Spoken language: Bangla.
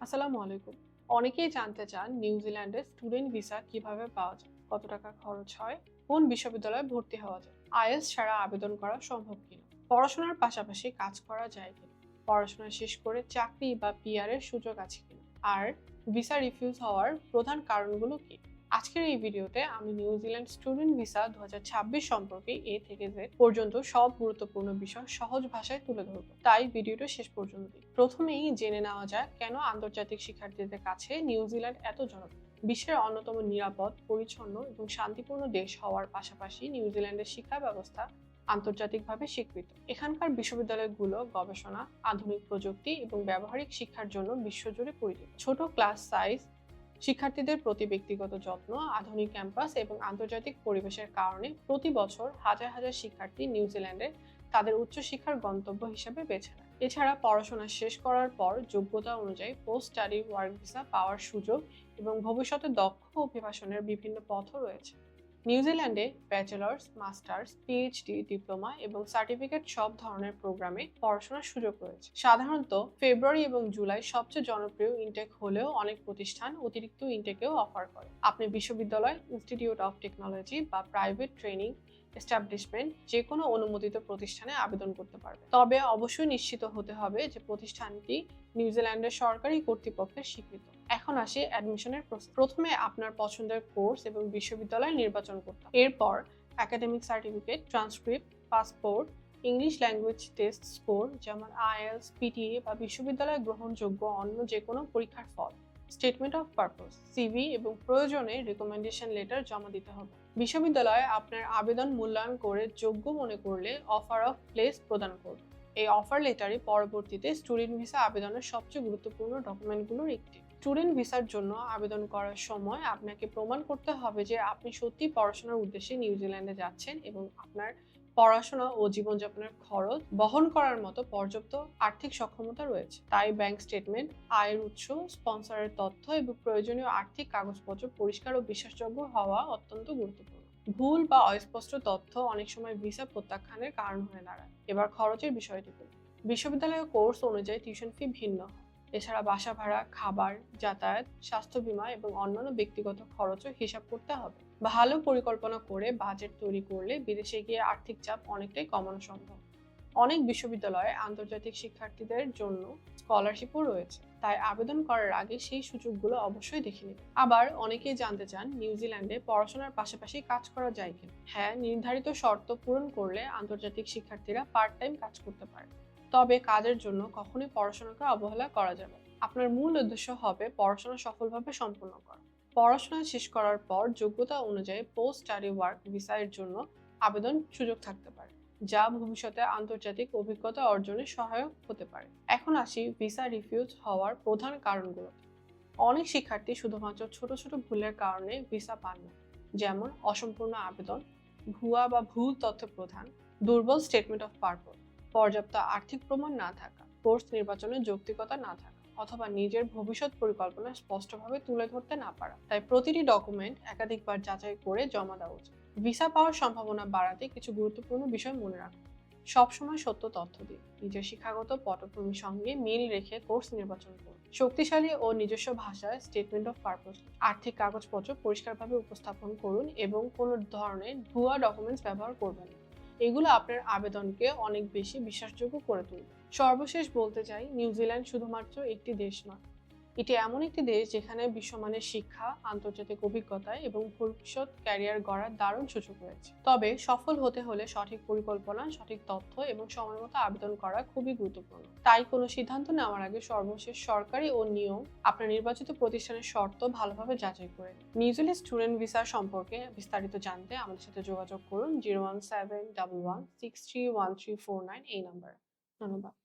আসসালামু আলাইকুম। অনেকেই জানতে চান নিউজিল্যান্ডে স্টুডেন্ট ভিসা কিভাবে পাওয়া যায়, কত টাকা খরচ হয়, কোন বিশ্ববিদ্যালয়ে ভর্তি হওয়া যায়, আইএলটিএস ছাড়া আবেদন করা সম্ভব কিনা, পড়াশোনার পাশাপাশি কাজ করা যায় কিনা, পড়াশোনা শেষ করে চাকরি বা পিআর এর সুযোগ আছে কিনা, আর ভিসা রিফিউজ হওয়ার প্রধান কারণগুলো কি। আজকের এই ভিডিওতে আমি নিউজিল্যান্ড স্টুডেন্ট ভিসা 2026 সম্পর্কে এ থেকে জেড পর্যন্ত সব গুরুত্বপূর্ণ বিষয় সহজ ভাষায় তুলে ধরব, তাই ভিডিওটা শেষ পর্যন্ত দিন। প্রথমেই জেনে নেওয়া যায় কেন আন্তর্জাতিক শিক্ষার্থীদের কাছে নিউজিল্যান্ড এত জনপ্রিয়। বিশ্বের অন্যতম নিরাপদ, পরিচ্ছন্ন এবং শান্তিপূর্ণ দেশ হওয়ার পাশাপাশি নিউজিল্যান্ডের শিক্ষা ব্যবস্থা আন্তর্জাতিকভাবে স্বীকৃত। এখানকার বিশ্ববিদ্যালয়গুলো গবেষণা, আধুনিক প্রযুক্তি এবং ব্যবহারিক শিক্ষার জন্য বিশ্বজুড়ে পরিচিত। ছোট ক্লাস সাইজ, শিক্ষার্থীদের প্রতি ব্যক্তিগত যত্ন, আধুনিক ক্যাম্পাস এবং আন্তর্জাতিক পরিবেশের কারণে প্রতি বছর হাজার হাজার শিক্ষার্থী নিউজিল্যান্ডে তাদের উচ্চশিক্ষার গন্তব্য হিসেবে বেছে নেয়। এছাড়া পড়াশোনা শেষ করার পর যোগ্যতা অনুযায়ী পোস্ট স্টাডি ওয়ার্ক ভিসা পাওয়ার সুযোগ এবং ভবিষ্যতে দক্ষ অভিবাসনের বিভিন্ন পথও রয়েছে। নিউজিল্যান্ডে ব্যাচেলার্স, মাস্টার্স, পিএইচডি, ডিপ্লোমা এবং সার্টিফিকেট সব ধরনের প্রোগ্রামে পড়াশোনার সুযোগ রয়েছে। সাধারণত ফেব্রুয়ারি এবং জুলাই সবচেয়ে জনপ্রিয় ইনটেক হলেও অনেক প্রতিষ্ঠান অতিরিক্ত ইনটেকেও অফার করে। আপনি বিশ্ববিদ্যালয়, ইনস্টিটিউট অফ টেকনোলজি বা প্রাইভেট ট্রেনিং এস্টাবলিশমেন্ট যে কোনো অনুমোদিত প্রতিষ্ঠানে আবেদন করতে পারবে। তবে অবশ্যই নিশ্চিত হতে হবে যে প্রতিষ্ঠানটি নিউজিল্যান্ডের সরকারি কর্তৃপক্ষের স্বীকৃত। এখন আসি অ্যাডমিশনের প্রসেস। প্রথমে আপনার পছন্দের কোর্স এবং বিশ্ববিদ্যালয় নির্বাচন করতে হবে। এরপর academic certificate, transcript, passport, English language test score যেমন আইএলটিএস, পিটিএ বা বিশ্ববিদ্যালয়ে গ্রহণযোগ্য অন্য যে কোনো পরীক্ষার ফল, স্টেটমেন্ট অফ পারপোজ, সিভি এবং প্রয়োজনে রিকমেন্ডেশন লেটার জমা দিতে হবে। বিশ্ববিদ্যালয়ে আপনার আবেদন মূল্যায়ন করে যোগ্য মনে করলে অফার অফ প্লেস প্রদান করবে। এই অফার লেটারই পরবর্তীতে স্টুডেন্ট ভিসা আবেদনের সবচেয়ে গুরুত্বপূর্ণ ডকুমেন্টগুলোর একটি। স্টুডেন্ট ভিসার জন্য আবেদন করার সময় আপনাকে প্রমাণ করতে হবে যে আপনি সত্যি পড়াশোনার উদ্দেশ্যে নিউজিল্যান্ডে যাচ্ছেন এবং আপনার পড়াশোনা ও জীবনযাপনের খরচ বহন করার মতো পর্যাপ্ত আর্থিক সক্ষমতা রয়েছে। তাই ব্যাংক স্টেটমেন্ট, আয়ের উৎস, স্পন্সরের তথ্য এবং প্রয়োজনীয় আর্থিক কাগজপত্র পরিষ্কার ও বিশ্বাসযোগ্য হওয়া অত্যন্ত গুরুত্বপূর্ণ। ভুল বা অস্পষ্ট তথ্য অনেক সময় ভিসা প্রত্যাখ্যানের কারণ হয়ে দাঁড়ায়। এবার খরচের বিষয়টি বলি। বিশ্ববিদ্যালয়ের কোর্স অনুযায়ী টিউশন ফি ভিন্ন হয়। এছাড়া বাসা ভাড়া, খাবার, যাতায়াত, স্বাস্থ্য বীমা এবং অন্যান্য ব্যক্তিগত খরচও হিসাব করতে হবে। ভালো পরিকল্পনা করে বাজেট তৈরি করলে বিদেশে গিয়ে আর্থিক চাপ অনেকটাই কমানো সম্ভব। অনেক বিশ্ববিদ্যালয়ে আন্তর্জাতিক শিক্ষার্থীদের জন্য স্কলারশিপও রয়েছে, তাই আবেদন করার আগে সেই সুযোগগুলো অবশ্যই দেখে নিন। আবার অনেকেই জানতে চান নিউজিল্যান্ডে পড়াশোনার পাশাপাশি কাজ করা যায় কিনা। হ্যাঁ, নির্ধারিত শর্ত পূরণ করলে আন্তর্জাতিক শিক্ষার্থীরা পার্ট টাইম কাজ করতে পারে। তবে কাজের জন্য কখনোই পড়াশোনাকে অবহেলা করা যাবে না। আপনার মূল উদ্দেশ্য হবে পড়াশোনা সফলভাবে সম্পন্ন করা। পড়াশোনা শেষ করার পর যোগ্যতা অনুযায়ী পোস্ট স্টাডি ওয়ার্ক ভিসা এর জন্য আবেদন সুযোগ থাকতে পারে, যা ভবিষ্যতে আন্তর্জাতিক অভিজ্ঞতা অর্জনে সহায়ক হতে পারে। এখন আসি ভিসা রিফিউজ হওয়ার প্রধান কারণগুলো। অনেক শিক্ষার্থী শুধুমাত্র ছোট ছোট ভুলের কারণে ভিসা পান না, যেমন অসম্পূর্ণ আবেদন, ভুয়া বা ভুল তথ্য প্রদান, দুর্বল স্টেটমেন্ট অফ পারপোজ, পর্যাপ্ত আর্থিক প্রমাণ না থাকা, কোর্স নির্বাচনের যৌক্তিকতা না থাকা, অথবা নিজের ভবিষ্যৎ পরিকল্পনা স্পষ্টভাবে তুলে ধরতে না পারা। তাই প্রতিটি ডকুমেন্ট একাধিকবার যাচাই করে জমা দেওয়া উচিত। ভিসা পাওয়ার সম্ভাবনা বাড়াতে কিছু গুরুত্বপূর্ণ বিষয় মনে রাখুন। সবসময় সত্য তথ্য দিন। নিজের শিক্ষাগত পটভূমির সঙ্গে মিল রেখে কোর্স নির্বাচন করুন। শক্তিশালী ও নিজস্ব ভাষায় স্টেটমেন্ট অফ পারপোজ, আর্থিক কাগজপত্র পরিষ্কারভাবে উপস্থাপন করুন এবং কোনো ধরনের ভুয়া ডকুমেন্টস ব্যবহার করবেন না। এগুলো আপনার আবেদনকে অনেক বেশি বিশ্বাসযোগ্য করে তুলবে। সর্বশেষ বলতে চাই, নিউজিল্যান্ড শুধুমাত্র একটি দেশ নয়, এটি এমন একটি দেশ যেখানে বিশ্বমানের শিক্ষা, আন্তর্জাতিক অভিজ্ঞতা এবং ভবিষ্যৎ ক্যারিয়ার গড়ার দারুণ সুযোগ রয়েছে। তবে সফল হতে হলে সঠিক পরিকল্পনা, সঠিক তথ্য এবং সময়মতো আবেদন করা খুবই গুরুত্বপূর্ণ। তাই কোনো সিদ্ধান্ত নেওয়ার আগে সর্বশেষ সরকারি ও নিয়ম, আপনার নির্বাচিত প্রতিষ্ঠানের শর্ত ভালোভাবে যাচাই করে নিন। নিউজিল্যান্ড স্টুডেন্ট ভিসা সম্পর্কে বিস্তারিত জানতে আমাদের সাথে যোগাযোগ করুন 01711631349 এই নাম্বারে। ধন্যবাদ।